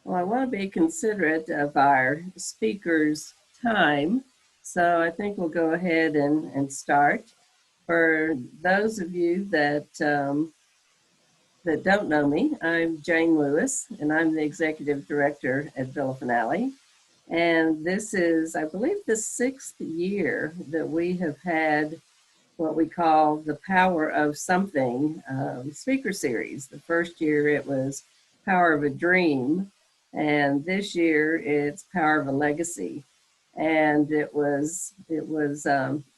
Well, I want to be considerate of our speaker's time, so I think we'll go ahead and start. For those of you that don't know me, I'm Jane Lewis, and I'm the executive director at Villa Finale. And this is, I believe, the 6th year that we have had what we call the Power of Something speaker series. The first year it was Power of a Dream, and this year it's Power of a Legacy. And it was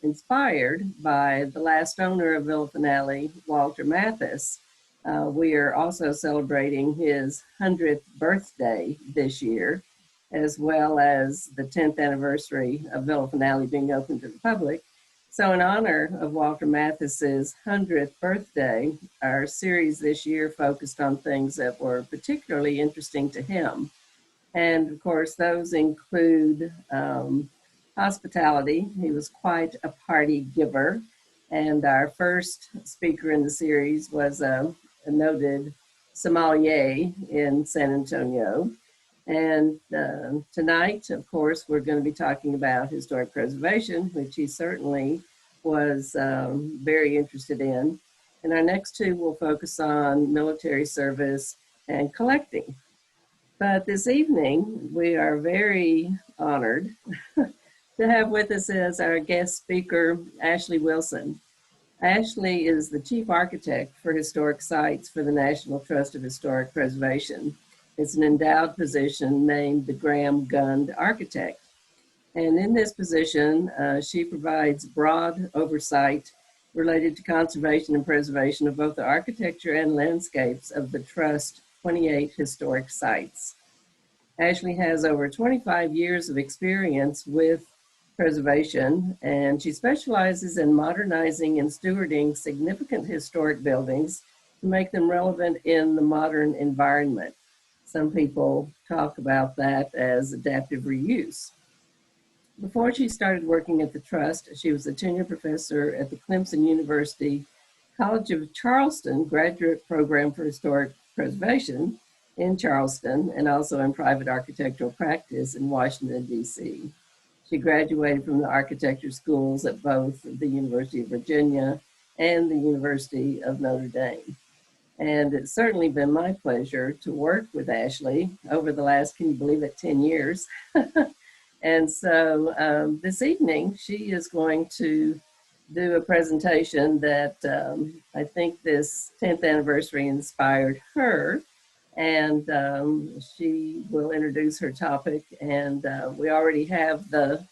inspired by the last owner of Villa Finale, Walter Mathis. We are also celebrating his 100th birthday this year, as well as the 10th anniversary of Villa Finale being open to the public. So in honor of Walter Mathis's 100th birthday, our series this year focused on things that were particularly interesting to him. And of course, those include hospitality. He was quite a party giver. And our first speaker in the series was a noted sommelier in San Antonio. And tonight, of course, we're going to be talking about historic preservation, which he certainly was very interested in. And our next two will focus on military service and collecting. But this evening, we are very honored to have with us as our guest speaker, Ashley Wilson. Ashley is the chief architect for historic sites for the National Trust of Historic Preservation. It's an endowed position named the Graham Gund Architect. And in this position, she provides broad oversight related to conservation and preservation of both the architecture and landscapes of the Trust 28 historic sites. Ashley has over 25 years of experience with preservation, and she specializes in modernizing and stewarding significant historic buildings to make them relevant in the modern environment. Some people talk about that as adaptive reuse. Before she started working at the Trust, she was a tenure professor at the Clemson University College of Charleston Graduate Program for Historic Preservation in Charleston, and also in private architectural practice in Washington, D.C. She graduated from the architecture schools at both the University of Virginia and the University of Notre Dame. And it's certainly been my pleasure to work with Ashley over the last, can you believe it, 10 years. And so this evening, she is going to do a presentation that I think this 10th anniversary inspired her. And she will introduce her topic. And we already have the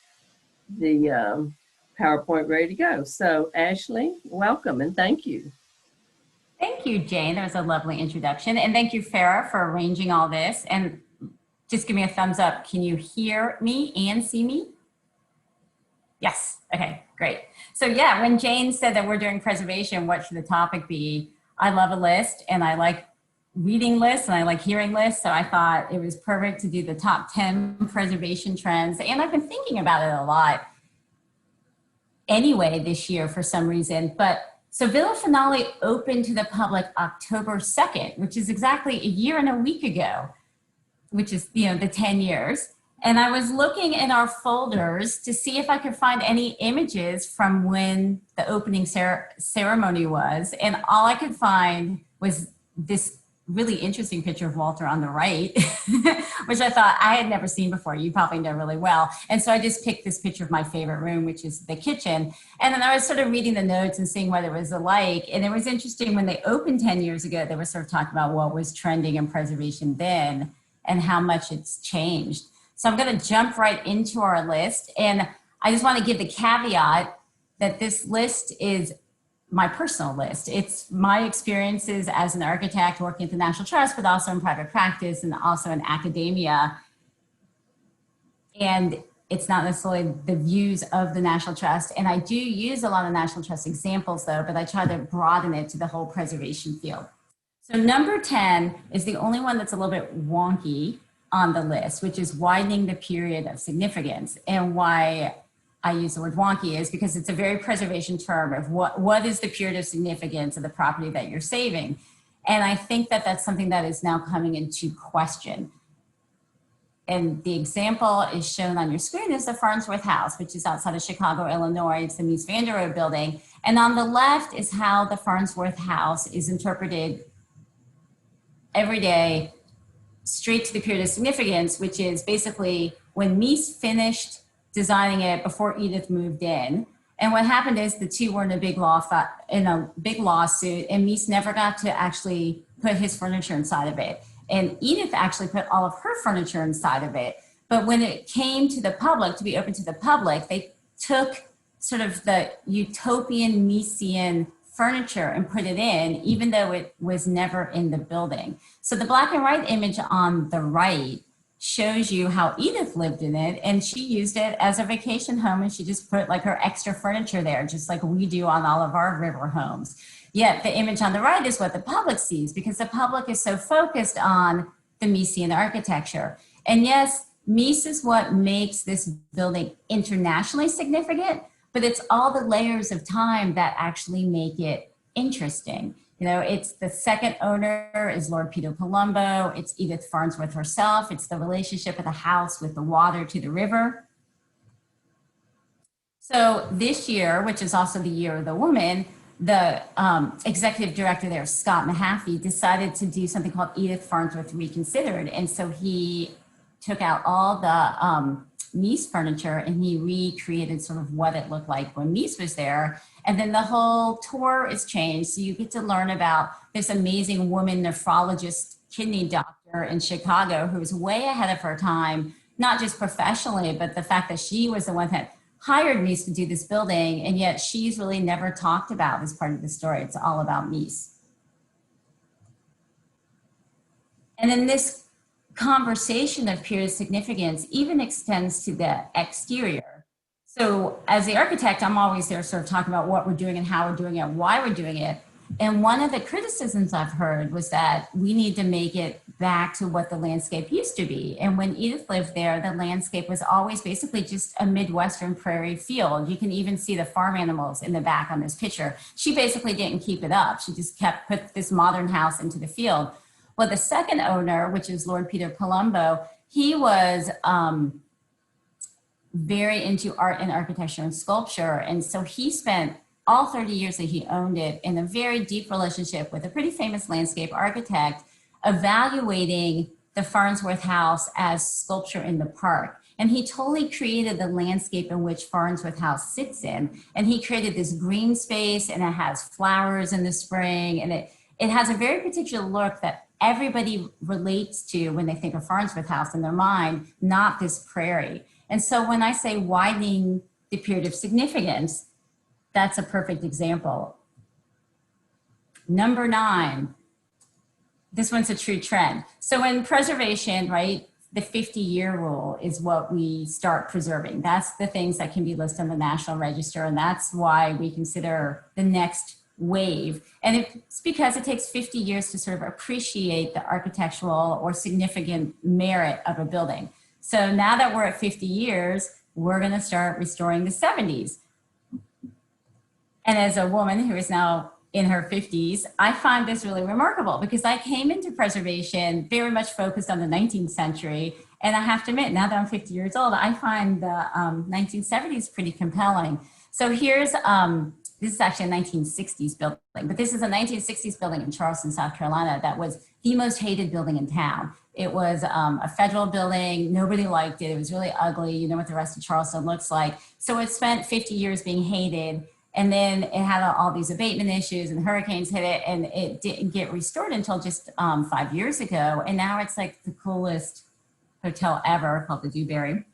PowerPoint ready to go. So Ashley, welcome and thank you. Thank you, Jane. That was a lovely introduction. And thank you, FAIA, for arranging all this. And just give me a thumbs up. Can you hear me and see me? Yes. Okay, great. So yeah, when Jane said that we're doing preservation, what should the topic be? I love a list and I like reading lists and I like hearing lists. So I thought it was perfect to do the top 10 preservation trends. And I've been thinking about it a lot anyway this year for some reason. But so Villa Finale opened to the public October 2nd, which is exactly a year and a week ago, which is, you know, the 10 years. And I was looking in our folders to see if I could find any images from when the opening ceremony was. And all I could find was this really interesting picture of Walter on the right, which I thought I had never seen before. You probably know really well. And so I just picked this picture of my favorite room, which is the kitchen. And then I was sort of reading the notes and seeing what it was alike. And it was interesting when they opened 10 years ago, they were sort of talking about what was trending in preservation then and how much it's changed. So I'm going to jump right into our list. And I just want to give the caveat that this list is my personal list. It's my experiences as an architect working at the National Trust, but also in private practice and also in academia. And it's not necessarily the views of the National Trust. And I do use a lot of National Trust examples though, but I try to broaden it to the whole preservation field. So number 10 is the only one that's a little bit wonky on the list, which is widening the period of significance. And why I use the word wonky is because it's a very preservation term of what is the period of significance of the property that you're saving. And I think that that's something that is now coming into question. And the example is shown on your screen is the Farnsworth House, which is outside of Chicago, Illinois. It's the Mies van der Rohe building. And on the left is how the Farnsworth House is interpreted every day, straight to the period of significance, which is basically when Mies finished designing it before Edith moved in. And what happened is the two were in a big lawsuit, and Mies never got to actually put his furniture inside of it. And Edith actually put all of her furniture inside of it. But when it came to the public, to be open to the public, they took sort of the utopian Miesian furniture and put it in, even though it was never in the building. So the black and white image on the right shows you how Edith lived in it, and she used it as a vacation home, and she just put like her extra furniture there, just like we do on all of our river homes. Yet the image on the right is what the public sees, because the public is so focused on the Miesian architecture. And yes, Mies is what makes this building internationally significant, but it's all the layers of time that actually make it interesting. You know, it's the second owner is Lord Peter Palumbo. It's Edith Farnsworth herself. It's the relationship of the house with the water to the river. So this year, which is also the year of the woman, the executive director there, Scott Mahaffey, decided to do something called Edith Farnsworth Reconsidered. And so he took out all the Mies furniture and he recreated sort of what it looked like when Mies was there. And then the whole tour is changed. So you get to learn about this amazing woman nephrologist, kidney doctor in Chicago who was way ahead of her time, not just professionally, but the fact that she was the one that hired Mies to do this building, and yet she's really never talked about as part of the story. It's all about Mies. And then this conversation of period significance even extends to the exterior. So as the architect, I'm always there sort of talking about what we're doing and how we're doing it, why we're doing it. And one of the criticisms I've heard was that we need to make it back to what the landscape used to be. And when Edith lived there, the landscape was always basically just a Midwestern prairie field. You can even see the farm animals in the back on this picture. She basically didn't keep it up. She just put this modern house into the field. Well, the second owner, which is Lord Peter Palumbo, he was very into art and architecture and sculpture. And so he spent all 30 years that he owned it in a very deep relationship with a pretty famous landscape architect, evaluating the Farnsworth House as sculpture in the park. And he totally created the landscape in which Farnsworth House sits in. And he created this green space, and it has flowers in the spring, and it has a very particular look that everybody relates to when they think of Farnsworth House in their mind, not this prairie. And so when I say widening the period of significance, that's a perfect example. Number 9, this one's a true trend. So in preservation, right, the 50-year rule is what we start preserving. That's the things that can be listed on the National Register, and that's why we consider the next wave. And it's because it takes 50 years to sort of appreciate the architectural or significant merit of a building. So now that we're at 50 years, we're gonna start restoring the 70s. And as a woman who is now in her 50s, I find this really remarkable because I came into preservation very much focused on the 19th century. And I have to admit, now that I'm 50 years old, I find the 1970s pretty compelling. So here's, this is actually a 1960s building, but this is a 1960s building in Charleston, South Carolina, that was the most hated building in town. It was a federal building. Nobody liked it. It was really ugly. You know what the rest of Charleston looks like. So it spent 50 years being hated. And then it had all these abatement issues and hurricanes hit it, and it didn't get restored until just 5 years ago. And now it's like the coolest hotel ever, called the Dewberry.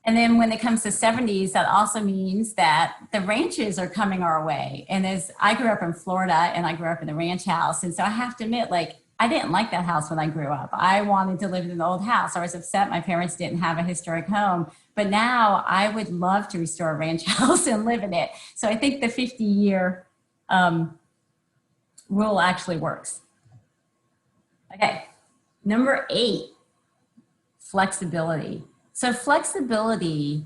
And then when it comes to 70s, that also means that the ranches are coming our way. And as I grew up in Florida and I grew up in a ranch house. And so I have to admit, like, I didn't like that house when I grew up. I wanted to live in an old house. I was upset my parents didn't have a historic home. But now I would love to restore a ranch house and live in it. So I think the 50-year rule actually works. Okay, number 8, flexibility. So flexibility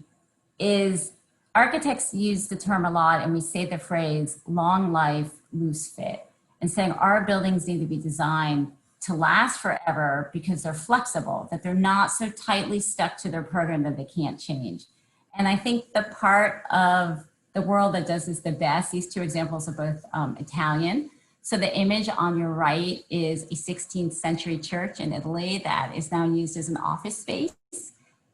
is, architects use the term a lot, and we say the phrase long life, loose fit, and saying our buildings need to be designed to last forever because they're flexible, that they're not so tightly stuck to their program that they can't change. And I think the part of the world that does this the best, these two examples are both Italian. So the image on your right is a 16th century church in Italy that is now used as an office space.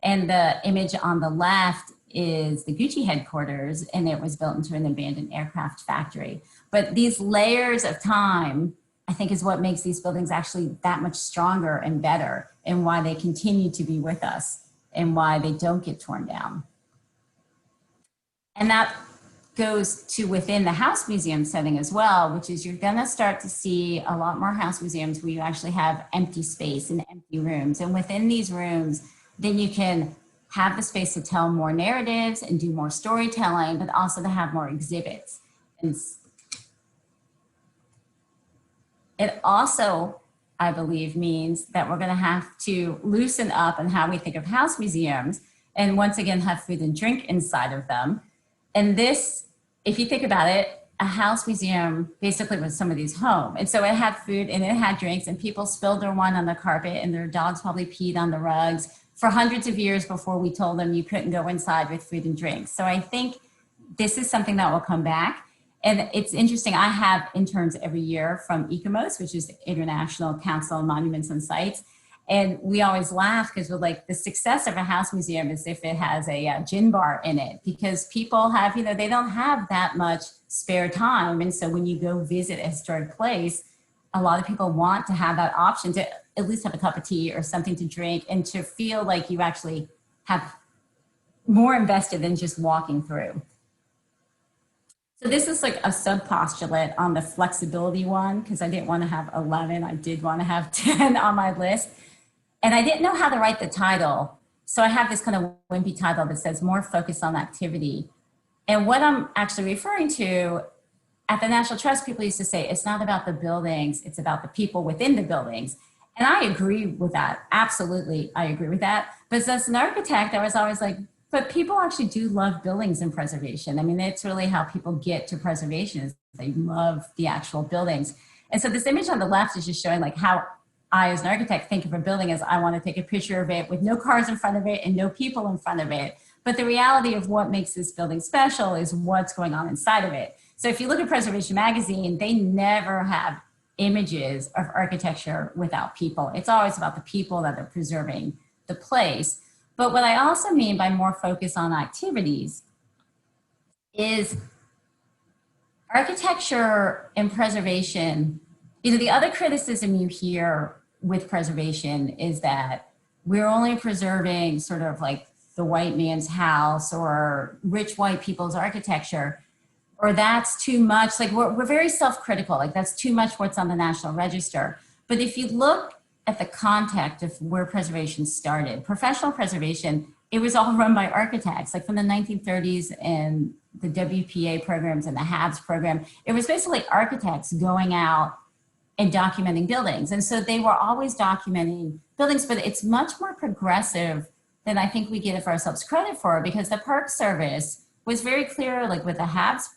And the image on the left is the Gucci headquarters, and it was built into an abandoned aircraft factory. But these layers of time, I think, is what makes these buildings actually that much stronger and better, and why they continue to be with us and why they don't get torn down. And that goes to within the house museum setting as well, which is you're gonna start to see a lot more house museums where you actually have empty space and empty rooms. And within these rooms, then you can have the space to tell more narratives and do more storytelling, but also to have more exhibits. And it also, I believe, means that we're gonna have to loosen up on how we think of house museums, and once again have food and drink inside of them. And this, if you think about it, a house museum basically was somebody's home. And so it had food and it had drinks, and people spilled their wine on the carpet and their dogs probably peed on the rugs for hundreds of years before we told them you couldn't go inside with food and drinks. So I think this is something that will come back. And it's interesting, I have interns every year from ICOMOS, which is the International Council on Monuments and Sites. And we always laugh because we're like, the success of a house museum is if it has a gin bar in it, because people have, you know, they don't have that much spare time. And so when you go visit a historic place, a lot of people want to have that option to at least have a cup of tea or something to drink, and to feel like you actually have more invested than just walking through. So this is like a sub-postulate on the flexibility one, because I didn't want to have 11, I did want to have 10 on my list. And I didn't know how to write the title. So I have this kind of wimpy title that says more focus on activity. And what I'm actually referring to, at the National Trust, people used to say, it's not about the buildings, it's about the people within the buildings. And I agree with that. Absolutely, I agree with that. But as an architect, I was always like, but people actually do love buildings and preservation. I mean, it's really how people get to preservation, is they love the actual buildings. And so this image on the left is just showing like how I, as an architect, think of a building as I want to take a picture of it with no cars in front of it and no people in front of it. But the reality of what makes this building special is what's going on inside of it. So if you look at Preservation Magazine, they never have images of architecture without people. It's always about the people that are preserving the place. But what I also mean by more focus on activities is architecture and preservation. You know, the other criticism you hear with preservation is that we're only preserving sort of like the white man's house or rich white people's architecture, or that's too much. Like we're very self-critical, like that's too much what's on the National Register. But if you look at the context of where preservation started, professional preservation, it was all run by architects, like from the 1930s and the WPA programs and the HABS program. It was basically architects going out and documenting buildings. And so they were always documenting buildings, but it's much more progressive than I think we give ourselves credit for, because the Park Service was very clear, like with the HABS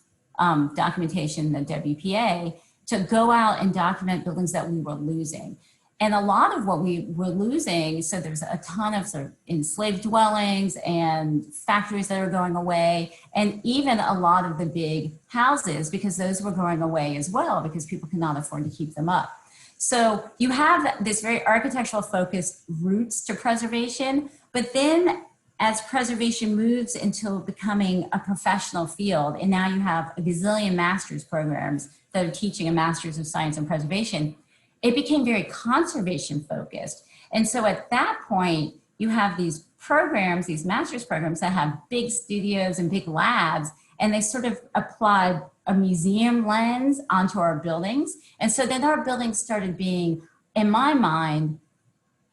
documentation, the WPA, to go out and document buildings that we were losing. And a lot of what we were losing, so there's a ton of sort of enslaved dwellings and factories that are going away, and even a lot of the big houses, because those were going away as well, because people could not afford to keep them up. So you have this very architectural focused roots to preservation, but then as preservation moves into becoming a professional field, and now you have a gazillion master's programs that are teaching a master's of science in preservation, it became very conservation focused. And so at that point, you have these programs, these master's programs that have big studios and big labs, and they sort of applied a museum lens onto our buildings. And so then our buildings started being, in my mind,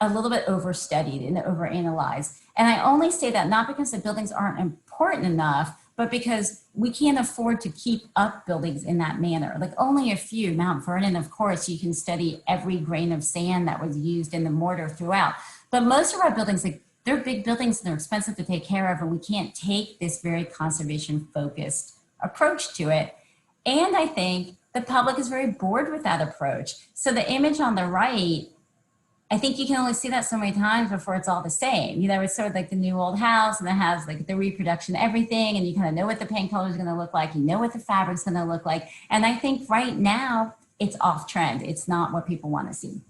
a little bit overstudied and overanalyzed. And I only say that not because the buildings aren't important enough, but because we can't afford to keep up buildings in that manner. Like only a few, Mount Vernon, of course, you can study every grain of sand that was used in the mortar throughout. But most of our buildings, like they're big buildings and they're expensive to take care of, and we can't take this very conservation focused approach to it. And I think the public is very bored with that approach. So the image on the right, I think you can only see that so many times before it's all the same. You know, it's sort of like the new old house, and it has like the reproduction, everything, and you kind of know what the paint color is going to look like. You know what the fabric's going to look like. And I think right now it's off trend. It's not what people want to see.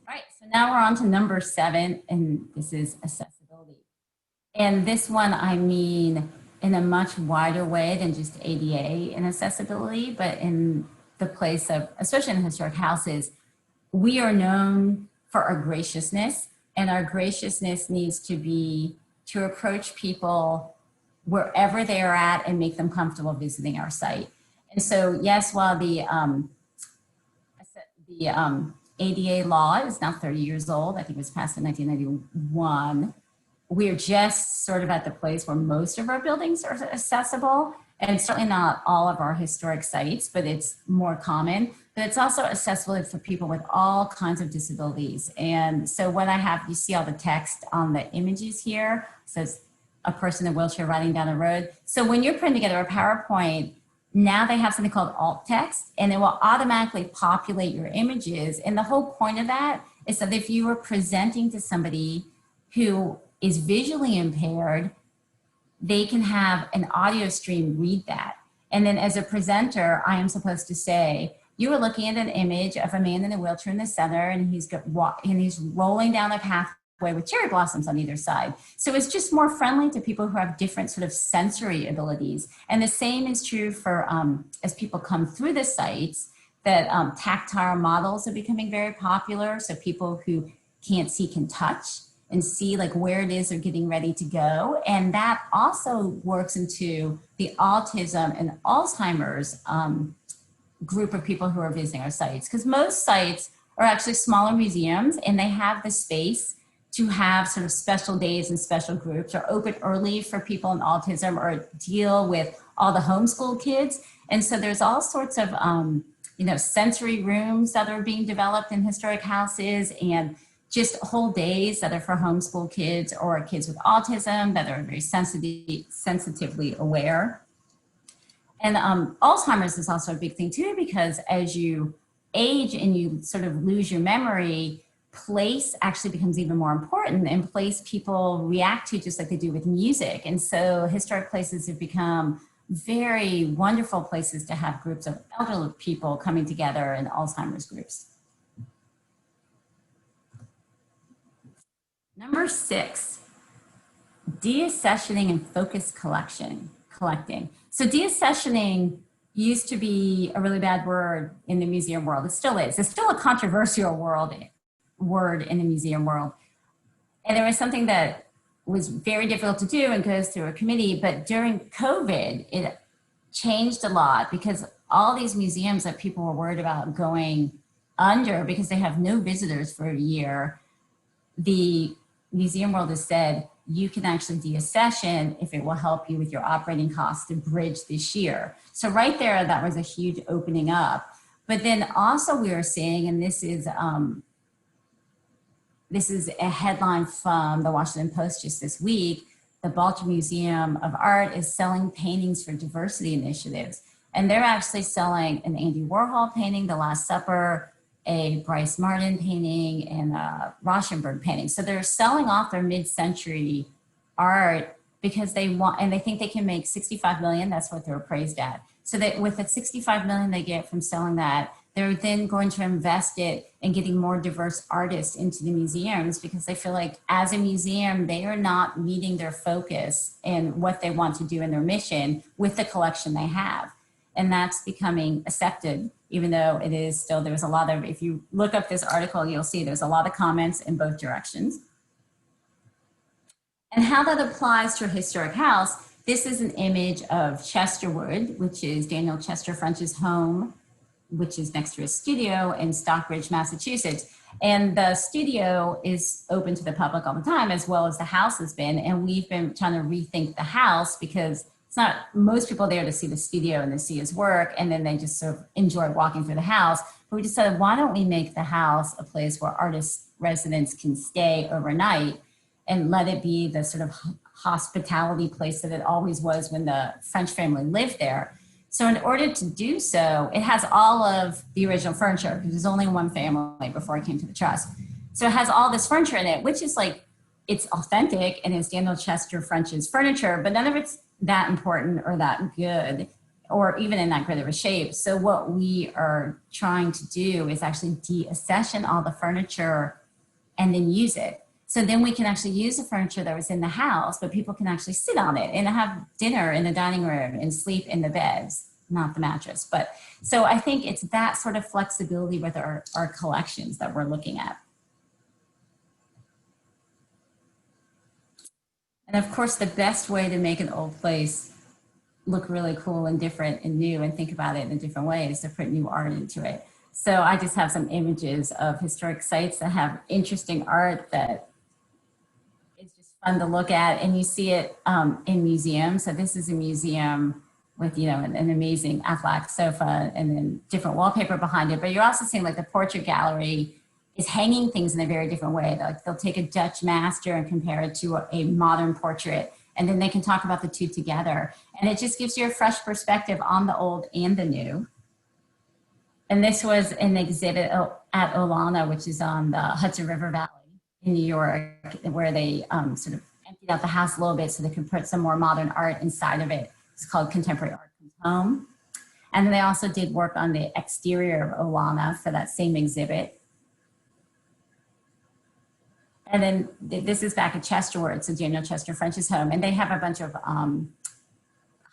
All right, so now we're on to number 7, and this is accessibility. And this one, I mean, in a much wider way than just ADA and accessibility, but in the place of, especially in historic houses, we are known for our graciousness, and our graciousness needs to be to approach people wherever they are at and make them comfortable visiting our site. And so, yes, while the ADA law is now 30 years old, I think it was passed in 1991, we're just sort of at the place where most of our buildings are accessible, and certainly not all of our historic sites, but it's more common. But it's also accessible for people with all kinds of disabilities. And so what I have, you see all the text on the images here, it says a person in a wheelchair riding down a road. So when you're putting together a PowerPoint, now they have something called alt text, and it will automatically populate your images. And the whole point of that is that if you were presenting to somebody who is visually impaired, they can have an audio stream read that. And then as a presenter, I am supposed to say, you are looking at an image of a man in a wheelchair in the center, and he's rolling down a pathway with cherry blossoms on either side. So it's just more friendly to people who have different sort of sensory abilities. And the same is true for, as people come through the sites, that tactile models are becoming very popular. So people who can't see can touch and see like where it is they're getting ready to go. And that also works into the autism and Alzheimer's group of people who are visiting our sites. Because most sites are actually smaller museums, and they have the space to have sort of special days and special groups, or open early for people in autism, or deal with all the homeschool kids. And so there's all sorts of sensory rooms that are being developed in historic houses, and just whole days that are for homeschool kids or kids with autism that are very sensitively aware. And Alzheimer's is also a big thing too, because as you age and you sort of lose your memory, place actually becomes even more important, and place people react to just like they do with music. And so historic places have become very wonderful places to have groups of elderly people coming together in Alzheimer's groups. Number 6, deaccessioning and focus collecting. So deaccessioning used to be a really bad word in the museum world. It still is. It's still a controversial word in the museum world. And there was something that was very difficult to do and goes through a committee, but during COVID, it changed a lot, because all these museums that people were worried about going under because they have no visitors for a year, the museum world has said, you can actually deaccession if it will help you with your operating costs to bridge this year. So right there, that was a huge opening up. But then also we are seeing, and this is a headline from the Washington Post just this week, the Baltimore Museum of Art is selling paintings for diversity initiatives. And they're actually selling an Andy Warhol painting, The Last Supper, a Bryce Martin painting, and a Rauschenberg painting. So they're selling off their mid-century art because they want, and they think they can make 65 million. That's what they're appraised at. So that with the 65 million they get from selling that, they're then going to invest it in getting more diverse artists into the museums, because they feel like as a museum, they are not meeting their focus and what they want to do in their mission with the collection they have. And that's becoming accepted, even though it is still, there's a lot of, if you look up this article, you'll see there's a lot of comments in both directions. And how that applies to a historic house, this is an image of Chesterwood, which is Daniel Chester French's home, which is next to his studio in Stockbridge, Massachusetts. And the studio is open to the public all the time, as well as the house has been. And we've been trying to rethink the house, because it's not most people there to see the studio and to see his work, and then they just sort of enjoy walking through the house. But we decided, why don't we make the house a place where artists, residents can stay overnight, and let it be the sort of hospitality place that it always was when the French family lived there. So in order to do so, it has all of the original furniture because there's only one family before I came to the trust. So it has all this furniture in it, which is like, it's authentic and it's Daniel Chester French's furniture, but none of it's that important or that good or even in that great of a shape. So what we are trying to do is actually deaccession all the furniture and then use it. So then we can actually use the furniture that was in the house, but people can actually sit on it and have dinner in the dining room and sleep in the beds, not the mattress. But so I think it's that sort of flexibility with our collections that we're looking at. And of course, the best way to make an old place look really cool and different and new and think about it in a different way is to put new art into it. So I just have some images of historic sites that have interesting art that is just fun to look at, and you see it in museums. So this is a museum with, you know, an amazing Aflac sofa and then different wallpaper behind it. But you're also seeing like the portrait gallery is hanging things in a very different way. Like they'll take a Dutch master and compare it to a modern portrait, and then they can talk about the two together. And it just gives you a fresh perspective on the old and the new. And this was an exhibit at Olana, which is on the Hudson River Valley in New York, where they sort of emptied out the house a little bit so they could put some more modern art inside of it. It's called Contemporary Art Comes Home. And then they also did work on the exterior of Olana for that same exhibit. And then this is back at Chester, where it's a Daniel Chester French's home. And they have a bunch of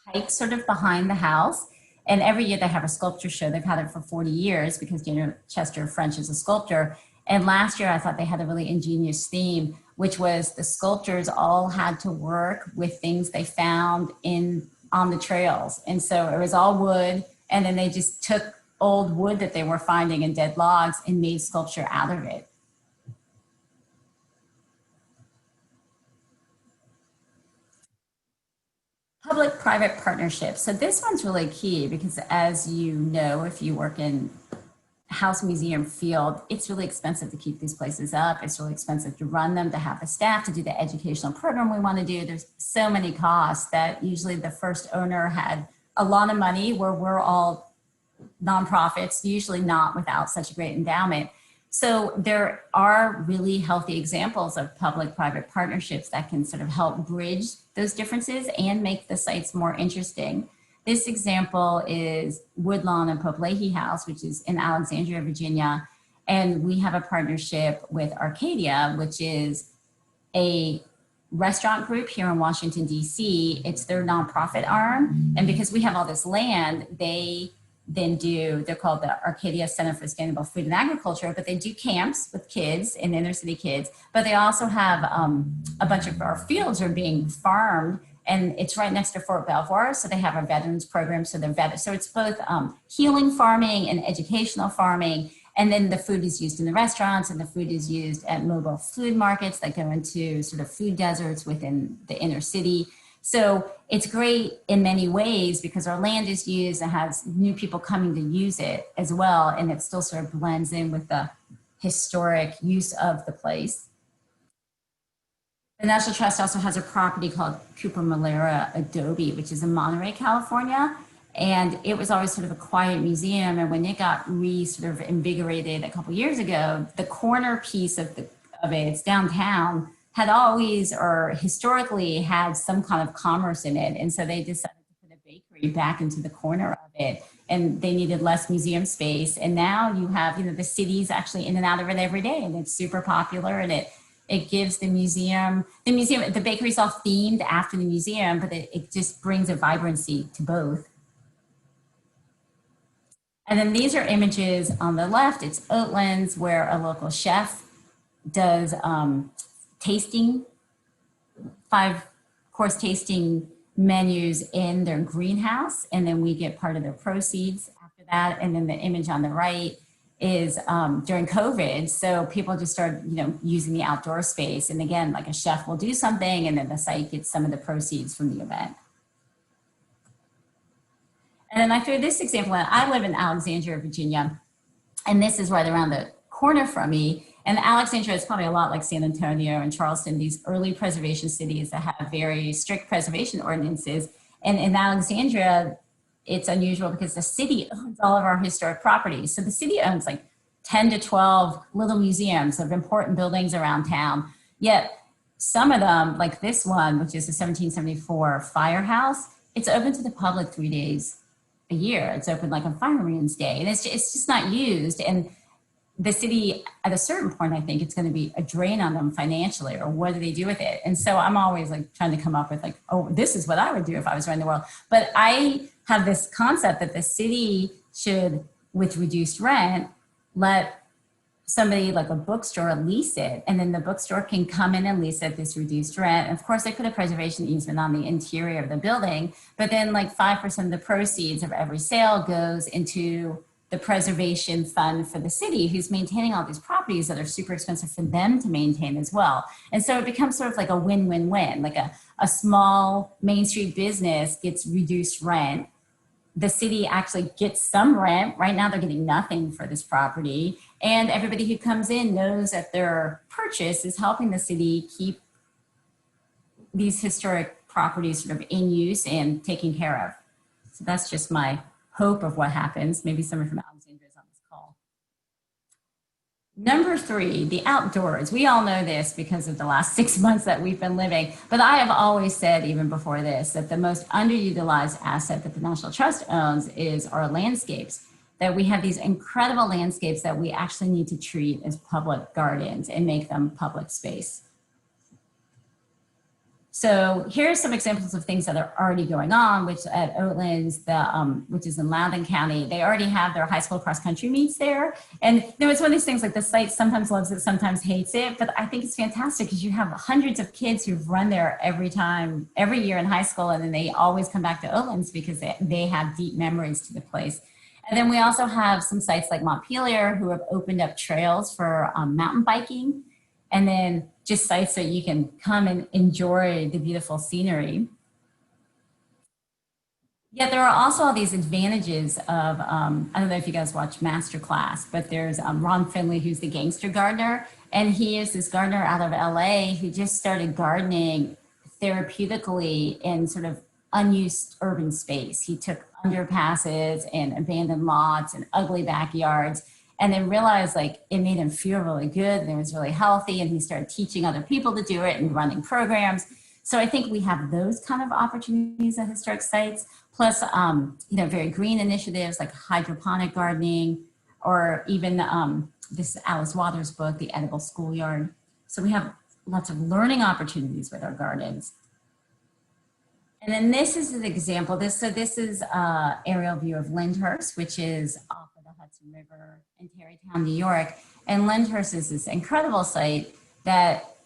hikes sort of behind the house. And every year they have a sculpture show. They've had it for 40 years because Daniel Chester French is a sculptor. And last year I thought they had a really ingenious theme, which was the sculptors all had to work with things they found on the trails. And so it was all wood. And then they just took old wood that they were finding and dead logs and made sculpture out of it. Public-private partnerships. So this one's really key because, as you know, if you work in house museum field, it's really expensive to keep these places up. It's really expensive to run them, to have the staff, to do the educational program we want to do. There's so many costs that usually the first owner had a lot of money, where we're all nonprofits, usually not without such a great endowment. So there are really healthy examples of public-private partnerships that can sort of help bridge those differences and make the sites more interesting. This example is Woodlawn and Pope Leahy House, which is in Alexandria, Virginia. And we have a partnership with Arcadia, which is a restaurant group here in Washington, D.C. It's their nonprofit arm. And because we have all this land, they then they're called the Arcadia Center for Sustainable Food and Agriculture, but they do camps with kids and inner city kids. But they also have a bunch of our fields are being farmed, and it's right next to Fort Belvoir. So they have a veterans program. So so it's both healing farming and educational farming. And then the food is used in the restaurants, and the food is used at mobile food markets that go into sort of food deserts within the inner city. So it's great in many ways because our land is used and has new people coming to use it as well. And it still sort of blends in with the historic use of the place. The National Trust also has a property called Cooper Molera Adobe, which is in Monterey, California. And it was always sort of a quiet museum. And when it got sort of invigorated a couple years ago, the corner piece of it's downtown, had always or historically had some kind of commerce in it. And so they decided to put a bakery back into the corner of it, and they needed less museum space. And now you have, the city's actually in and out of it every day, and it's super popular, and it gives the bakery's all themed after the museum, but it just brings a vibrancy to both. And then these are images on the left. It's Oatlands, where a local chef does tasting, 5-course tasting menus in their greenhouse, and then we get part of their proceeds after that. And then the image on the right is during COVID, so people just started, using the outdoor space. And again, like a chef will do something, and then the site gets some of the proceeds from the event. And then I threw this example in. I live in Alexandria, Virginia, and this is right around the corner from me. And Alexandria is probably a lot like San Antonio and Charleston, these early preservation cities that have very strict preservation ordinances. And in Alexandria, it's unusual because the city owns all of our historic properties. So the city owns like 10 to 12 little museums of important buildings around town. Yet some of them, like this one, which is the 1774 firehouse, it's open to the public 3 days a year. It's open like on Fireman's Day, and it's just not used. And the city, at a certain point, I think it's going to be a drain on them financially, or what do they do with it? And so I'm always like trying to come up with like, oh, this is what I would do if I was running the world. But I have this concept that the city should, with reduced rent, let somebody like a bookstore lease it, and then the bookstore can come in and lease at this reduced rent. And of course, they put a preservation easement on the interior of the building, but then like 5% of the proceeds of every sale goes into the preservation fund for the city, who's maintaining all these properties that are super expensive for them to maintain as well. And so it becomes sort of like a win-win-win, like a small Main Street business gets reduced rent. The city actually gets some rent. Right now they're getting nothing for this property. And everybody who comes in knows that their purchase is helping the city keep these historic properties sort of in use and taken care of. So that's just my hope of what happens. Maybe someone from Alexandria is on this call. Number 3, the outdoors. We all know this because of the last 6 months that we've been living, but I have always said, even before this, that the most underutilized asset that the National Trust owns is our landscapes, that we have these incredible landscapes that we actually need to treat as public gardens and make them public space. So here's some examples of things that are already going on, which at Oatlands, which is in Loudoun County, they already have their high school cross-country meets there. And there was one of these things like the site sometimes loves it, sometimes hates it, but I think it's fantastic because you have hundreds of kids who've run there every year in high school, and then they always come back to Oatlands because they have deep memories to the place. And then we also have some sites like Montpelier who have opened up trails for mountain biking, and then just sites that you can come and enjoy the beautiful scenery. Yet there are also all these advantages of, I don't know if you guys watch Masterclass, but there's Ron Finley, who's the Gangster Gardener, and he is this gardener out of LA who just started gardening therapeutically in sort of unused urban space. He took underpasses and abandoned lots and ugly backyards, and then realized like it made him feel really good and it was really healthy, and he started teaching other people to do it and running programs. So I think we have those kind of opportunities at historic sites, plus very green initiatives like hydroponic gardening, or even this Alice Waters book, The Edible Schoolyard. So we have lots of learning opportunities with our gardens. And then this is an example. This is an aerial view of Lindhurst, which is off of the Hudson River in Tarrytown, New York. And Lindhurst is this incredible site that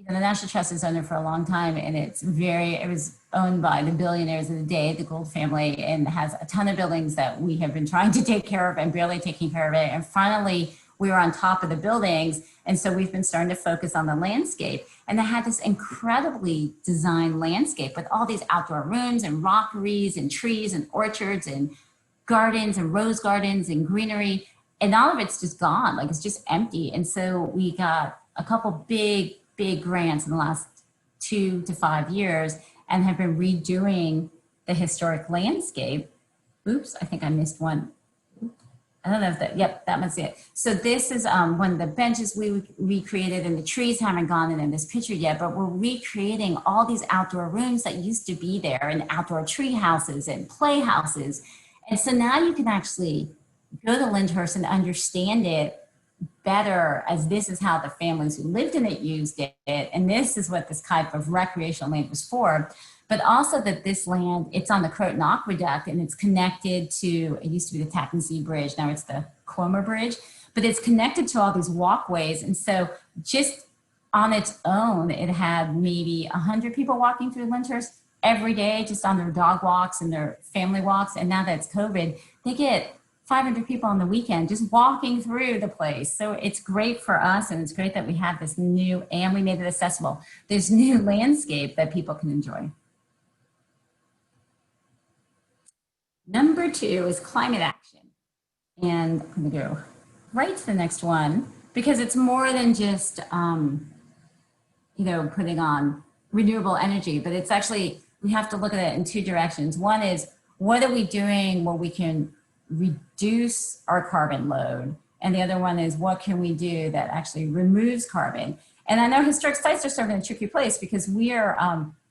the National Trust has owned it for a long time, and it was owned by the billionaires of the day, the Gold family, and has a ton of buildings that we have been trying to take care of and barely taking care of it. And finally, we were on top of the buildings, and so we've been starting to focus on the landscape. And they had this incredibly designed landscape with all these outdoor rooms and rockeries and trees and orchards and gardens and rose gardens and greenery, and all of it's just gone, like it's just empty. And so we got a couple big grants in the last 2 to 5 years and have been redoing the historic landscape. Oops, I think I missed one. I don't know if that, yep, that was it. So this is one of the benches we recreated, and the trees haven't gone in this picture yet, but we're recreating all these outdoor rooms that used to be there, and outdoor tree houses and playhouses. And so now you can actually go to Lindhurst and understand it better, as this is how the families who lived in it used it, and this is what this type of recreational land was for. But also that this land, it's on the Croton Aqueduct, and it's connected to, it used to be the Tappan Zee Bridge, now it's the Cromer Bridge, but it's connected to all these walkways. And so just on its own, it had maybe 100 people walking through Lindhurst every day, just on their dog walks and their family walks. And now that it's COVID, they get 500 people on the weekend just walking through the place. So it's great for us, and it's great that we have this new, and we made it accessible, this new landscape that people can enjoy. Number 2 is climate action. And I'm gonna go right to the next one, because it's more than just, putting on renewable energy, but it's actually, we have to look at it in 2 directions. One is, what are we doing where we can reduce our carbon load? And the other one is, what can we do that actually removes carbon? And I know historic sites are sort of in a tricky place because we're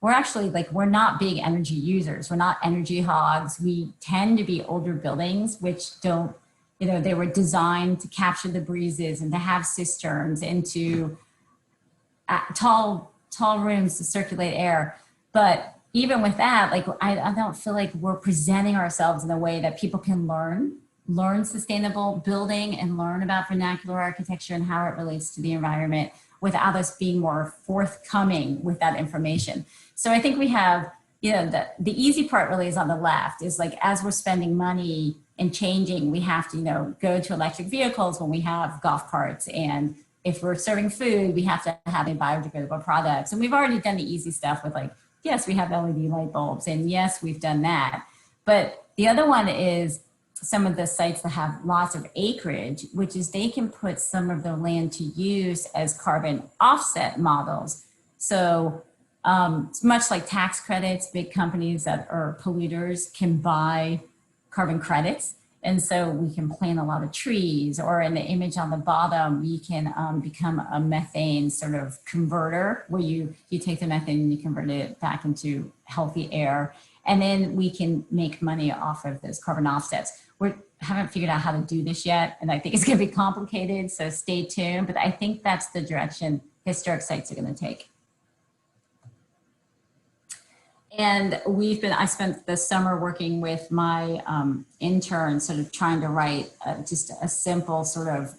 actually like, we're not big energy users. We're not energy hogs. We tend to be older buildings, which don't, you know, they were designed to capture the breezes and to have cisterns and to tall rooms to circulate air. But even with that, like, I don't feel like we're presenting ourselves in a way that people can learn sustainable building and learn about vernacular architecture and how it relates to the environment without us being more forthcoming with that information. So I think we have, you know, the easy part really is on the left, is like, as we're spending money and changing, we have to, you know, go to electric vehicles when we have golf carts. And if we're serving food, we have to have biodegradable products. And we've already done the easy stuff with, like, yes, we have LED light bulbs, and yes, we've done that. But the other one is some of the sites that have lots of acreage, which is they can put some of their land to use as carbon offset models. So much like tax credits, big companies that are polluters can buy carbon credits. And so we can plant a lot of trees, or in the image on the bottom, you can become a methane sort of converter, where you take the methane and you convert it back into healthy air. And then we can make money off of those carbon offsets. We haven't figured out how to do this yet, and I think it's going to be complicated, so stay tuned. But I think that's the direction historic sites are going to take. And I spent the summer working with my interns, sort of trying to write just a simple sort of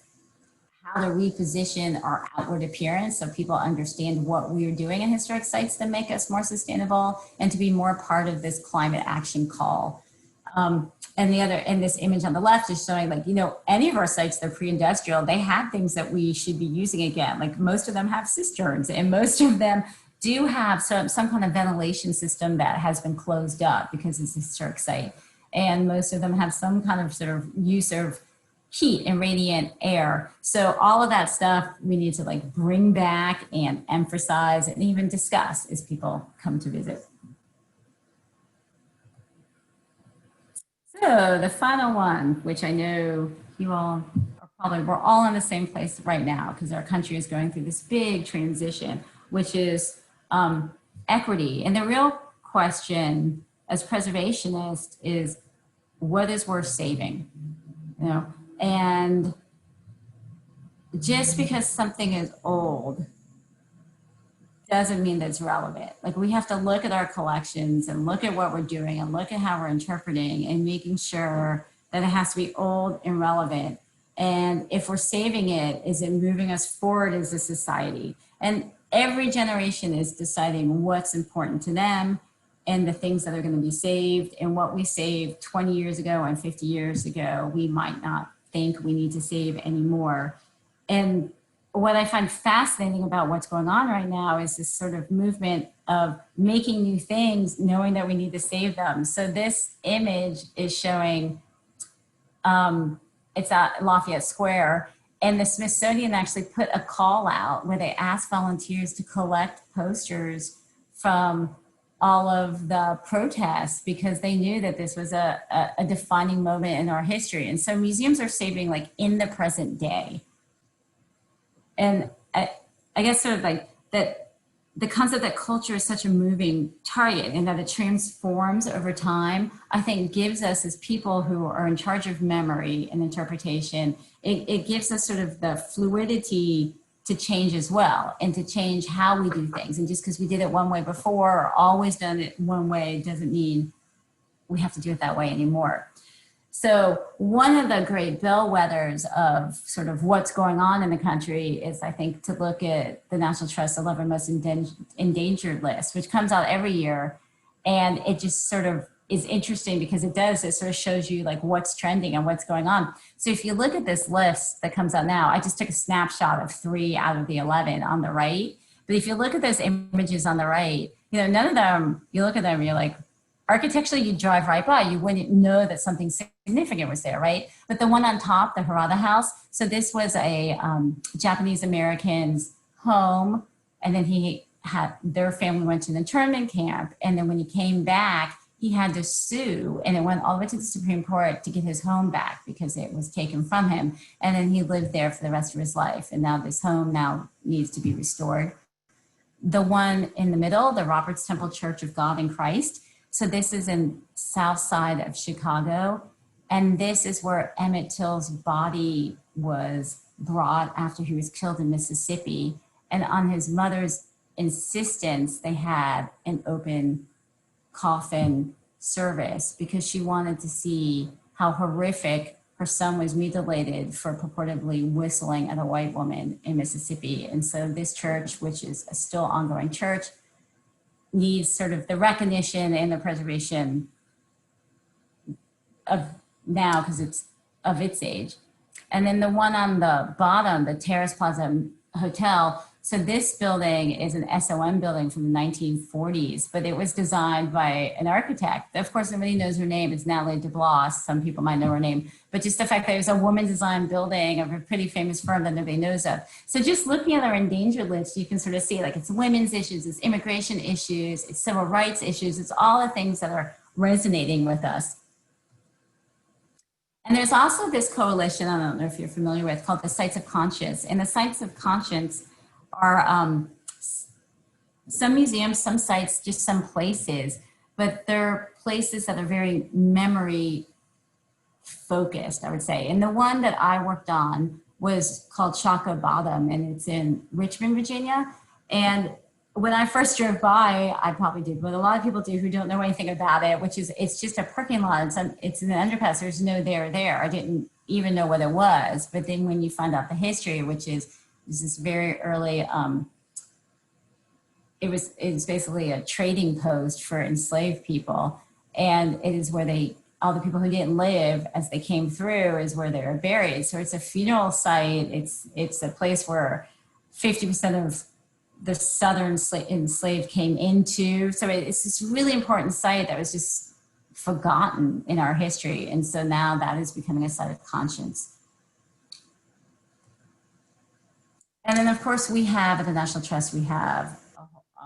how to reposition our outward appearance so people understand what we're doing in historic sites to make us more sustainable and to be more part of this climate action call. And this image on the left is showing, like, you know, any of our sites, they're pre-industrial, they have things that we should be using again. Like, most of them have cisterns, and most of them do have some kind of ventilation system that has been closed up because it's a historic site. And most of them have some kind of sort of use of heat and radiant air. So all of that stuff we need to, like, bring back and emphasize and even discuss as people come to visit. So the final one, which I know you all are probably, we're all in the same place right now because our country is going through this big transition, which is equity. And the real question as preservationists is, what is worth saving? You know, and just because something is old doesn't mean that it's relevant. Like, we have to look at our collections and look at what we're doing and look at how we're interpreting and making sure that it has to be old and relevant. And if we're saving it, is it moving us forward as a society? And every generation is deciding what's important to them and the things that are going to be saved, and what we saved 20 years ago and 50 years ago, we might not think we need to save anymore. And what I find fascinating about what's going on right now is this sort of movement of making new things, knowing that we need to save them. So this image is showing, it's at Lafayette Square, and the Smithsonian actually put a call out where they asked volunteers to collect posters from all of the protests because they knew that this was a defining moment in our history. And so museums are saving, like, in the present day. And I guess sort of like that, the concept that culture is such a moving target and that it transforms over time, I think gives us, as people who are in charge of memory and interpretation, it gives us sort of the fluidity to change as well, and to change how we do things. And just because we did it one way before or always done it one way doesn't mean we have to do it that way anymore. So one of the great bellwethers of sort of what's going on in the country is, I think, to look at the National Trust's 11 Most Endangered list, which comes out every year. And it just sort of is interesting because it sort of shows you, like, what's trending and what's going on. So if you look at this list that comes out now, I just took a snapshot of 3 out of the 11 on the right. But if you look at those images on the right, you know, none of them, you look at them and you're like, architecturally, you drive right by, you wouldn't know that something significant was there, right? But the one on top, the Harada House, so this was a Japanese American's home, and then their family went to an internment camp, and then when he came back, he had to sue, and it went all the way to the Supreme Court to get his home back because it was taken from him. And then he lived there for the rest of his life. And now this home now needs to be restored. The one in the middle, the Roberts Temple Church of God in Christ. So this is in south side of Chicago. And this is where Emmett Till's body was brought after he was killed in Mississippi. And on his mother's insistence, they had an open coffin service because she wanted to see how horrific her son was mutilated for purportedly whistling at a white woman in Mississippi. And so this church, which is a still ongoing church, needs sort of the recognition and the preservation of now because it's of its age. And then the one on the bottom, the Terrace Plaza Hotel. So this building is an SOM building from the 1940s, but it was designed by an architect. Of course, nobody knows her name. It's Natalie DeBlas. Some people might know her name, but just the fact that it was a woman-designed building of a pretty famous firm that nobody knows of. So just looking at our endangered list, you can sort of see like it's women's issues, it's immigration issues, it's civil rights issues. It's all the things that are resonating with us. And there's also this coalition, I don't know if you're familiar with, called the Sites of Conscience. And the Sites of Conscience are some museums, some sites, just some places, but they're places that are very memory focused, I would say. And the one that I worked on was called Shaka Bottom, and it's in Richmond, Virginia. And when I first drove by, I probably did what a lot of people do who don't know anything about it, which is it's just a parking lot. It's an underpass. There's no there. I didn't even know what it was. But then when you find out the history, which is this very early, it was basically a trading post for enslaved people. And it is where all the people who didn't live as they came through is where they were buried. So it's a funeral site. It's a place where 50% of the Southern enslaved came into. So it's this really important site that was just forgotten in our history. And so now that is becoming a site of conscience. And then of course we have at the National Trust, we have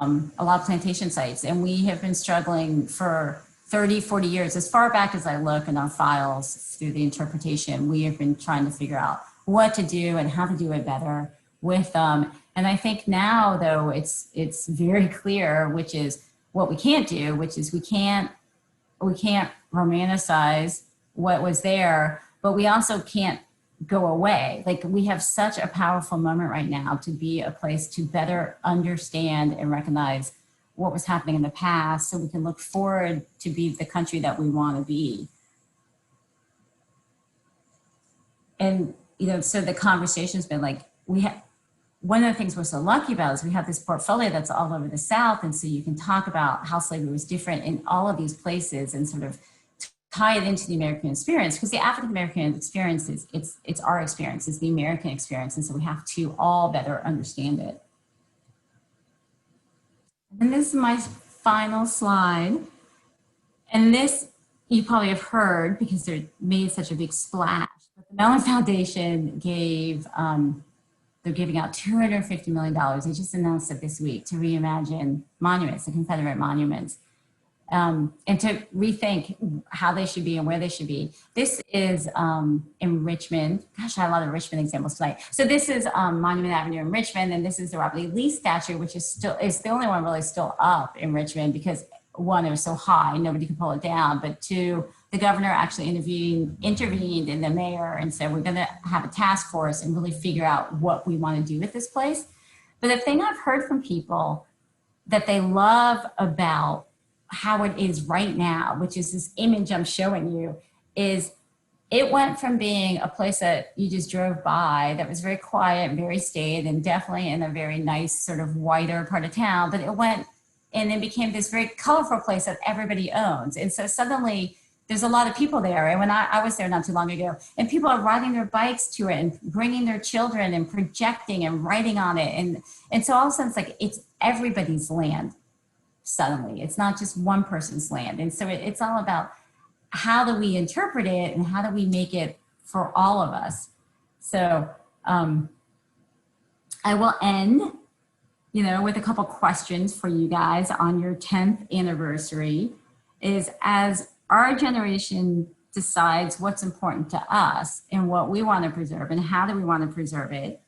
a lot of plantation sites, and we have been struggling for 30, 40 years. As far back as I look in our files through the interpretation, we have been trying to figure out what to do and how to do it better with them. And I think now, though, it's very clear, which is what we can't do, which is we can't romanticize what was there, but we also can't go away. Like we have such a powerful moment right now to be a place to better understand and recognize what was happening in the past so we can look forward to be the country that we want to be. And, so the conversation's been like, one of the things we're so lucky about is we have this portfolio that's all over the South. And so you can talk about how slavery was different in all of these places and sort of tie it into the American experience, because the African-American experience is, it's our experience, it's the American experience. And so we have to all better understand it. And this is my final slide. And this you probably have heard because they made such a big splash. But the Melon Foundation gave, they're giving out $250 million. They just announced it this week to reimagine monuments, the Confederate monuments, and to rethink how they should be and where they should be. This is in Richmond. Gosh, I had a lot of Richmond examples tonight. So this is Monument Avenue in Richmond, and this is the Robert E. Lee statue, which is the only one really still up in Richmond because one, it was so high, nobody could pull it down, but two, the governor actually intervened in the mayor and said, we're gonna have a task force and really figure out what we wanna do with this place. But the thing I've heard from people that they love about how it is right now, which is this image I'm showing you, is it went from being a place that you just drove by that was very quiet, very staid, and definitely in a very nice sort of whiter part of town, but it went and it became this very colorful place that everybody owns. And so suddenly there's a lot of people there. And when I was there not too long ago, and people are riding their bikes to it and bringing their children and projecting and writing on it. And so all of a sudden it's like, it's everybody's land suddenly. It's not just one person's land. And so it's all about how do we interpret it and how do we make it for all of us. So I will end with a couple questions for you guys on your 10th anniversary. is as our generation decides what's important to us and what we want to preserve and how do we want to preserve it,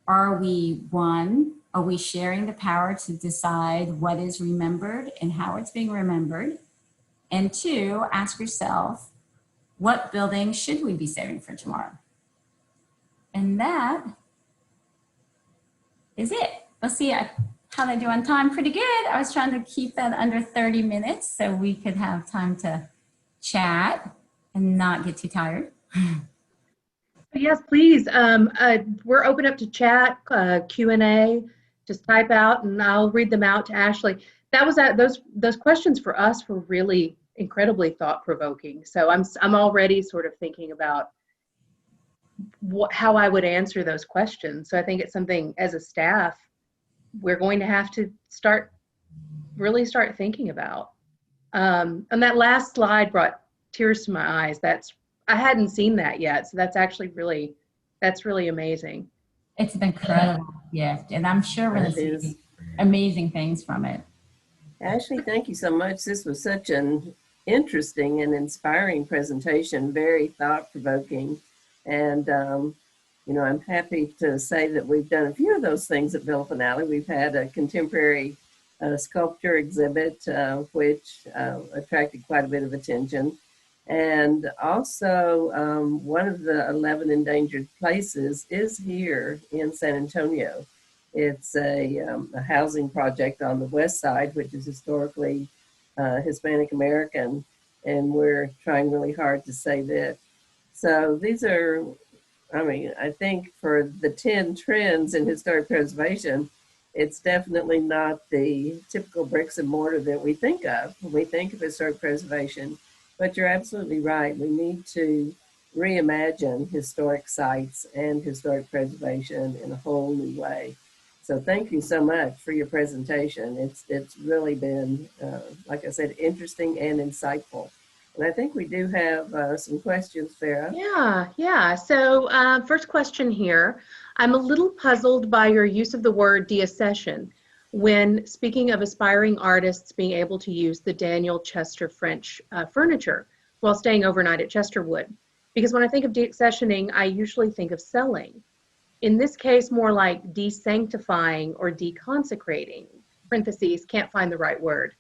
are we sharing the power to decide what is remembered and how it's being remembered? And two, ask yourself, what building should we be saving for tomorrow? And that is it. Let's see how they do on time. Pretty good. I was trying to keep that under 30 minutes so we could have time to chat and not get too tired. Yes, please. We're open up to chat, Q&A. Just type out, and I'll read them out to Ashley. That was those questions for us were really incredibly thought-provoking. So I'm already sort of thinking about how I would answer those questions. So I think it's something as a staff we're going to have to really start thinking about. And that last slide brought tears to my eyes. I hadn't seen that yet, so that's actually really amazing. It's an incredible gift, and I'm sure we're going to see amazing things from it. Ashley, thank you so much. This was such an interesting and inspiring presentation, very thought-provoking. And, you know, I'm happy to say that we've done a few of those things at Villa Finale. We've had a contemporary sculpture exhibit, which attracted quite a bit of attention. And also, one of the 11 endangered places is here in San Antonio. It's a housing project on the west side, which is historically Hispanic American, and we're trying really hard to save it. So these are, I mean, I think for the 10 trends in historic preservation, it's definitely not the typical bricks and mortar that we think of when we think of historic preservation. But you're absolutely right. We need to reimagine historic sites and historic preservation in a whole new way. So thank you so much for your presentation. It's really been, like I said, interesting and insightful. And I think we do have some questions, Farah. Yeah. So first question here. I'm a little puzzled by your use of the word deaccession when speaking of aspiring artists being able to use the Daniel Chester French furniture while staying overnight at Chesterwood. Because when I think of deaccessioning, I usually think of selling. In this case, more like desanctifying or deconsecrating, parentheses, can't find the right word.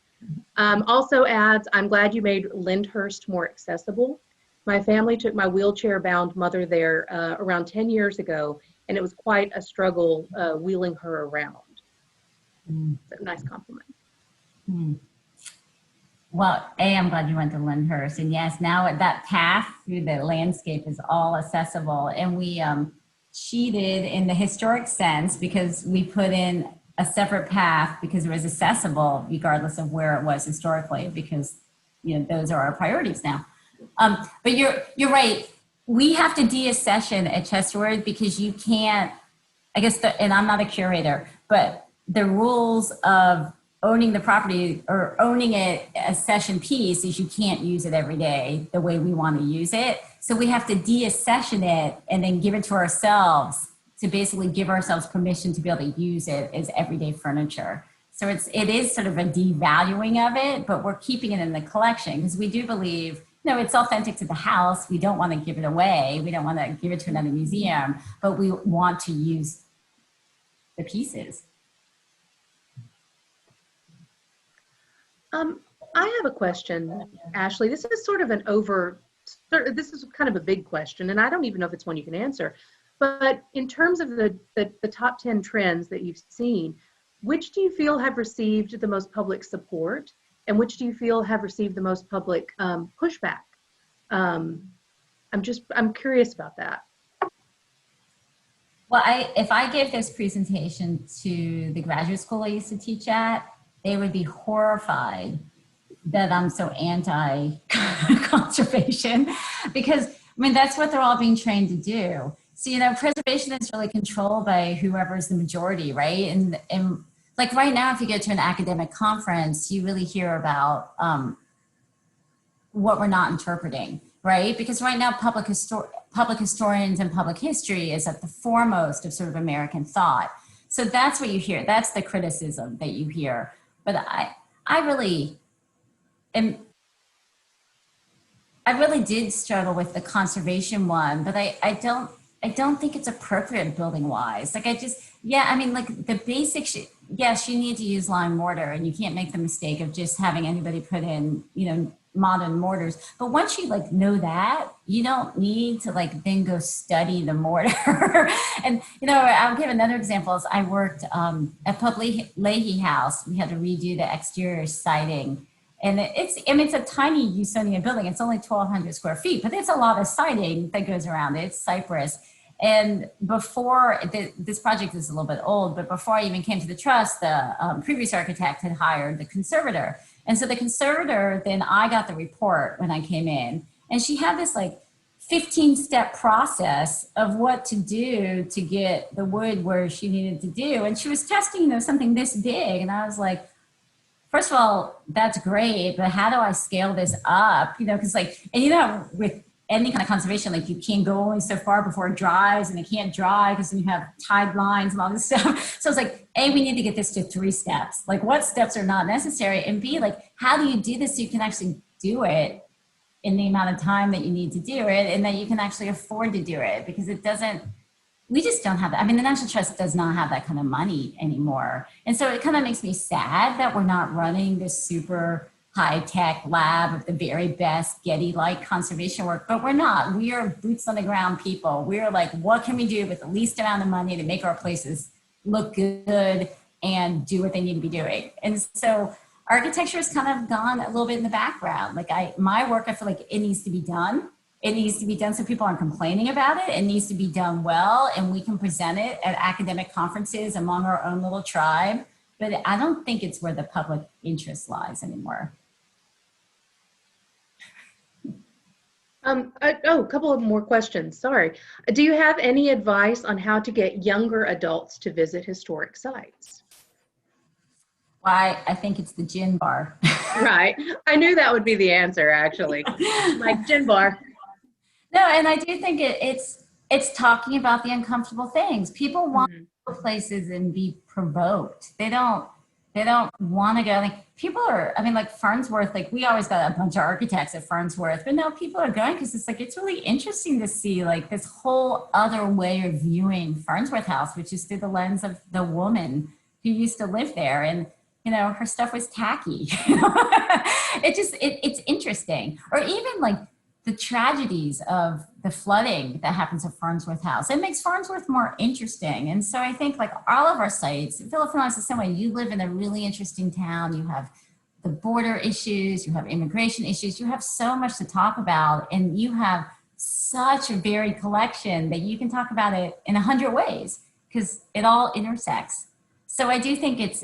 Also adds, I'm glad you made Lindhurst more accessible. My family took my wheelchair-bound mother there around 10 years ago, and it was quite a struggle wheeling her around. So, nice compliment. Well, I'm glad you went to Lindhurst. And yes, now that path through the landscape is all accessible. And we cheated in the historic sense because we put in a separate path because it was accessible regardless of where it was historically, because you know those are our priorities now. But you're right. We have to deaccession at Chesterwood because you can't, I guess, and I'm not a curator, but the rules of owning the property or owning it a session piece is you can't use it every day the way we want to use it. So we have to deaccession it and then give it to ourselves to basically give ourselves permission to be able to use it as everyday furniture. So it is sort of a devaluing of it, but we're keeping it in the collection because we do believe, you know, it's authentic to the house. We don't want to give it away. We don't want to give it to another museum, but we want to use the pieces. I have a question, Ashley. This is sort of this is kind of a big question, and I don't even know if it's one you can answer. But in terms of the top 10 trends that you've seen, which do you feel have received the most public support, and which do you feel have received the most public pushback? I'm curious about that. Well, if I gave this presentation to the graduate school I used to teach at, they would be horrified that I'm so anti-conservation because, I mean, that's what they're all being trained to do. So, you know, preservation is really controlled by whoever's the majority, right? And like right now, if you go to an academic conference, you really hear about what we're not interpreting, right? Because right now, public historians and public history is at the foremost of sort of American thought. So that's what you hear. That's the criticism that you hear. But I really am I really did struggle with the conservation one, but I don't think it's appropriate building wise. Like yeah, I mean, like the basics, yes, you need to use lime mortar, and you can't make the mistake of just having anybody put in, modern mortars. But once you like know that, you don't need to like then go study the mortar. And, I'll give another example. Is I worked at Pub Leahy House. We had to redo the exterior siding. And it's a tiny Usonia building. It's only 1,200 square feet, but it's a lot of siding that goes around it. It's cypress. And before, this project is a little bit old, but before I even came to the trust, the previous architect had hired the conservator. And so the conservator, then I got the report when I came in, and she had this like 15-step process of what to do to get the wood where she needed to do. And she was testing, something this big. And I was like, first of all, that's great, but how do I scale this up? Because with any kind of conservation, like you can't go only so far before it dries, and it can't dry because then you have tide lines and all this stuff. So it's like, A, we need to get this to 3 steps. Like what steps are not necessary? And B, like, how do you do this so you can actually do it in the amount of time that you need to do it, and that you can actually afford to do it? Because we just don't have that. I mean, the National Trust does not have that kind of money anymore. And so it kind of makes me sad that we're not running this super high-tech lab of the very best Getty-like conservation work, but we're not. We are boots on the ground people. We're like, what can we do with the least amount of money to make our places look good and do what they need to be doing? And so architecture has kind of gone a little bit in the background. Like my work, I feel like it needs to be done. It needs to be done so people aren't complaining about it. It needs to be done well, and we can present it at academic conferences among our own little tribe. But I don't think it's where the public interest lies anymore. A couple of more questions. Sorry. Do you have any advice on how to get younger adults to visit historic sites? Why, I think it's the gin bar. Right. I knew that would be the answer, actually. Like gin bar. No, and I do think it's talking about the uncomfortable things. People want to go places and be provoked. They don't want to go. Like people are, I mean, like Farnsworth, like we always got a bunch of architects at Farnsworth, but now people are going because it's really interesting to see like this whole other way of viewing Farnsworth House, which is through the lens of the woman who used to live there. And, her stuff was tacky. It's interesting. Or even like the tragedies of the flooding that happens at Farnsworth House. It makes Farnsworth more interesting. And so I think like all of our sites, Philip and I is the same way. You live in a really interesting town. You have the border issues, you have immigration issues, you have so much to talk about, and you have such a varied collection that you can talk about it in 100 ways because it all intersects. So I do think it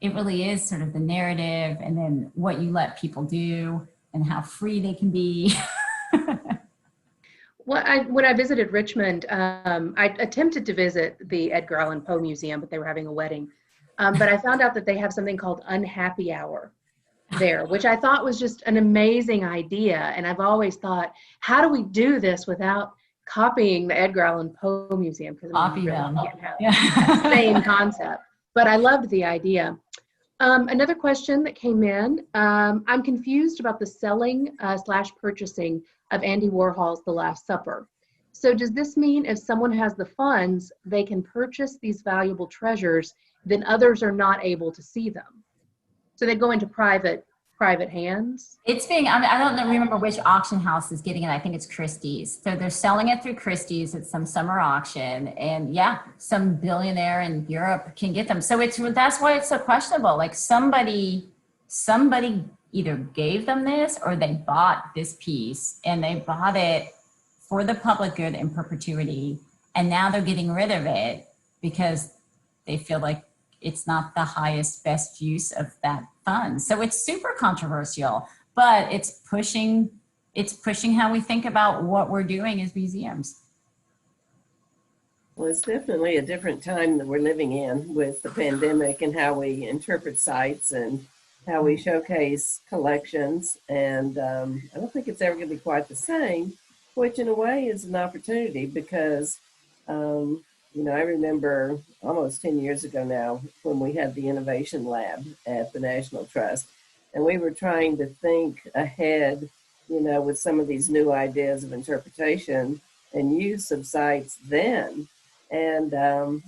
really is sort of the narrative, and then what you let people do and how free they can be. When I visited Richmond, I attempted to visit the Edgar Allan Poe Museum, but they were having a wedding. But I found out that they have something called Unhappy Hour there, which I thought was just an amazing idea. And I've always thought, how do we do this without copying the Edgar Allan Poe Museum? Because Copy them. Can't have the same concept. But I loved the idea. Another question that came in, I'm confused about the selling / purchasing of Andy Warhol's The Last Supper. So does this mean if someone has the funds, they can purchase these valuable treasures, then others are not able to see them? So they go into private hands? It's being, I don't remember which auction house is getting it. I think it's Christie's. So they're selling it through Christie's at some summer auction. And yeah, some billionaire in Europe can get them. So that's why it's so questionable. Like somebody either gave them this or they bought this piece, and they bought it for the public good in perpetuity. And now they're getting rid of it because they feel like it's not the highest, best use of that fund. So it's super controversial, but it's pushing how we think about what we're doing as museums. Well, it's definitely a different time that we're living in with the pandemic and how we interpret sites and how we showcase collections. And I don't think it's ever going to be quite the same, which in a way is an opportunity because, I remember almost 10 years ago now when we had the Innovation Lab at the National Trust, and we were trying to think ahead with some of these new ideas of interpretation and use of sites then. And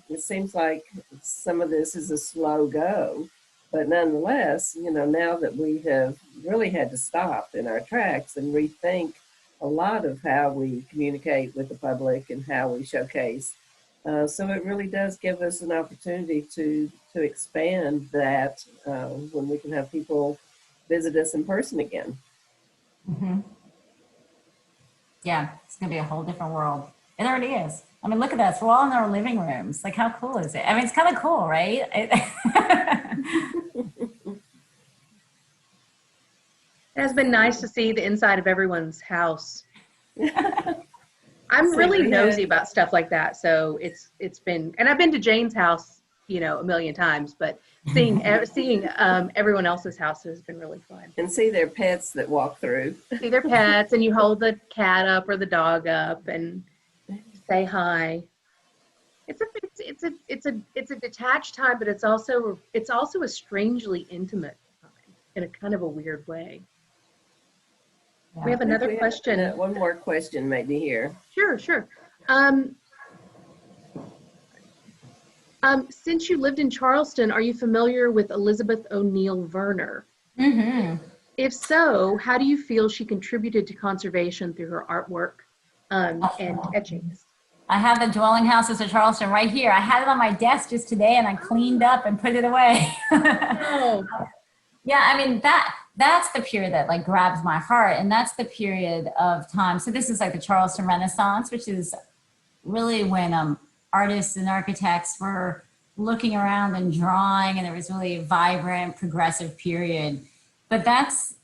it seems like some of this is a slow go, but nonetheless, now that we have really had to stop in our tracks and rethink a lot of how we communicate with the public and how we showcase. So it really does give us an opportunity to expand that when we can have people visit us in person again. Mm-hmm. Yeah, it's going to be a whole different world. It already is. I mean, look at us. We're all in our living rooms. Like, how cool is it? I mean, it's kind of cool, right? It has been nice to see the inside of everyone's house. I'm really nosy about stuff like that. So it's been, and I've been to Jane's house, a million times, but seeing everyone else's house has been really fun. And see their pets that walk through. See their pets, and you hold the cat up or the dog up and say hi. It's a detached time, but it's also a strangely intimate time in a kind of a weird way. Yeah. We have another question. One more question maybe here. Sure. Since you lived in Charleston, are you familiar with Elizabeth Oneal Werner? Mm-hmm. If so, how do you feel she contributed to conservation through her artwork and etchings? I have the dwelling houses of Charleston right here. I had it on my desk just today, and I cleaned up and put it away. Oh. Yeah, I mean, that's the period that like grabs my heart, and that's the period of time. So this is like the Charleston Renaissance, which is really when artists and architects were looking around and drawing, and there was really a vibrant, progressive period. But that's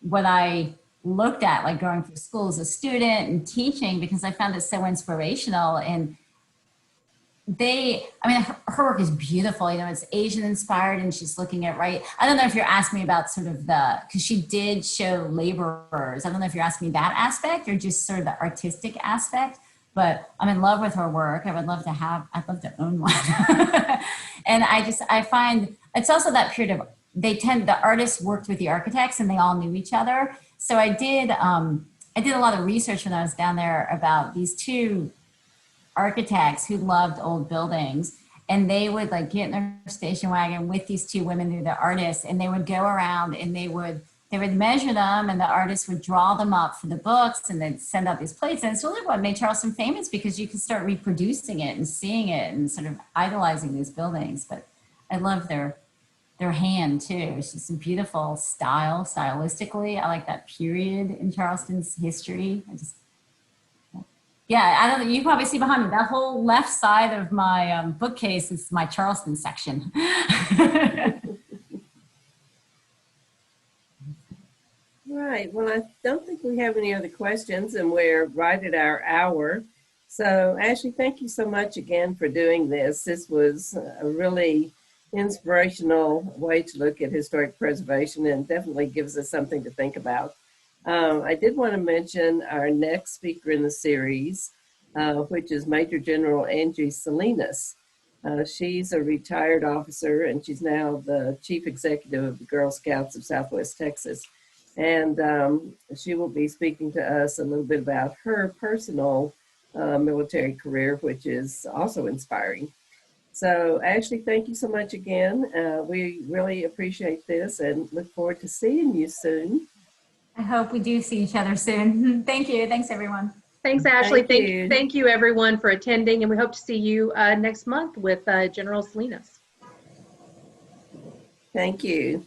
what I looked at, like going through school as a student and teaching, because I found it so inspirational. And her work is beautiful. It's Asian inspired, and she's looking at, I don't know if you're asking me about sort of because she did show laborers. I don't know if you're asking me that aspect or just sort of the artistic aspect, but I'm in love with her work. I'd love to own one. And I find it's also that period of, the artists worked with the architects and they all knew each other. So I did a lot of research when I was down there about these two architects who loved old buildings, and they would like get in their station wagon with these two women who are the artists, and they would go around and they would measure them, and the artists would draw them up for the books, and they'd send out these plates. And it's really what made Charleston famous, because you could start reproducing it and seeing it and sort of idolizing these buildings. But I love their hand too. It's just a beautiful stylistically. I like that period in Charleston's history. I don't know. You probably see behind me, that whole left side of my bookcase is my Charleston section. Right. Well, I don't think we have any other questions, and we're right at our hour. So, Ashley, thank you so much again for doing this. This was a really inspirational way to look at historic preservation, and definitely gives us something to think about. I did want to mention our next speaker in the series, which is Major General Angie Salinas. She's a retired officer, and she's now the chief executive of the Girl Scouts of Southwest Texas. And she will be speaking to us a little bit about her personal military career, which is also inspiring. So Ashley, thank you so much again. We really appreciate this and look forward to seeing you soon. I hope we do see each other soon. Thank you. Thanks, everyone. Thanks, Ashley. Thank you, everyone, for attending. And we hope to see you next month with General Salinas. Thank you.